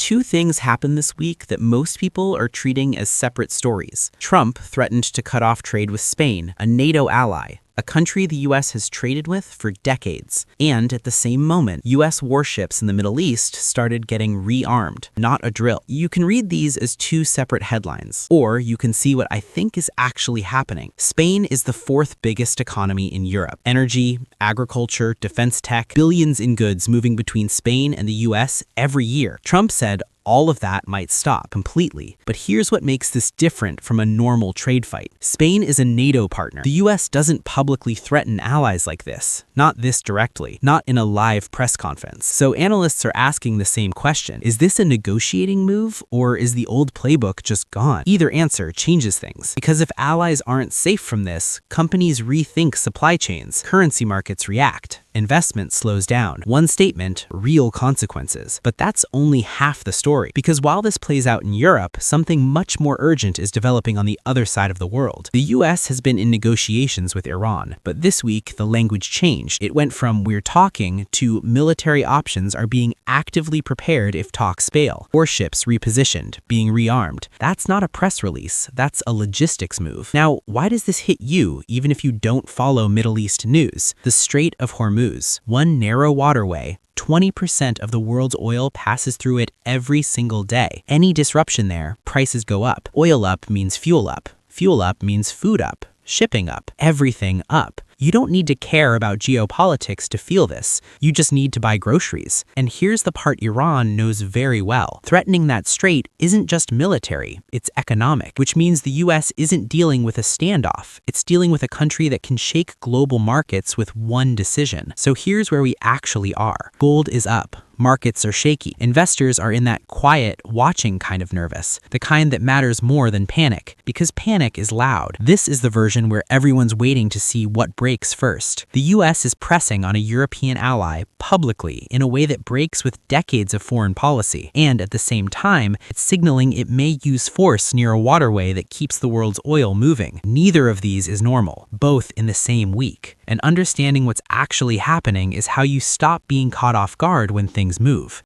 two things happened this week that most people are treating as separate stories. Trump threatened to cut off trade with Spain, a NATO ally, a country the US has traded with for decades. And at the same moment, US warships in the Middle East started getting rearmed, not a drill. You can read these as two separate headlines, or you can see what I think is actually happening. Spain is the fourth biggest economy in Europe. Energy, agriculture, defense tech, billions in goods moving between Spain and the US every year. Trump said all of that might stop completely. But here's what makes this different from a normal trade fight. Spain is a NATO partner. The US doesn't publicly threaten allies like this. Not this directly. Not in a live press conference. So analysts are asking the same question. Is this a negotiating move, or is the old playbook just gone? Either answer changes things. Because if allies aren't safe from this, companies rethink supply chains, currency markets react, investment slows down. One statement, real consequences. But that's only half the story. Because while this plays out in Europe, something much more urgent is developing on the other side of the world. The US has been in negotiations with Iran, but this week the language changed. It went from "we're talking" to "military options are being actively prepared if talks fail. Warships repositioned, being rearmed." That's not a press release, that's a logistics move. Now, why does this hit you, even if you don't follow Middle East news? The Strait of Hormuz, one narrow waterway, 20% of the world's oil passes through it every single day. Any disruption there, prices go up. Oil up means fuel up. Fuel up means food up. Shipping up. Everything up. You don't need to care about geopolitics to feel this. You just need to buy groceries. And here's the part Iran knows very well. Threatening that strait isn't just military, it's economic, which means the US isn't dealing with a standoff. It's dealing with a country that can shake global markets with one decision. So here's where we actually are. Gold is up. Markets are shaky. Investors are in that quiet, watching kind of nervous, the kind that matters more than panic, because panic is loud. This is the version where everyone's waiting to see what breaks first. The US is pressing on a European ally publicly in a way that breaks with decades of foreign policy, and at the same time, it's signaling it may use force near a waterway that keeps the world's oil moving. Neither of these is normal, both in the same week. And understanding what's actually happening is how you stop being caught off guard when things move.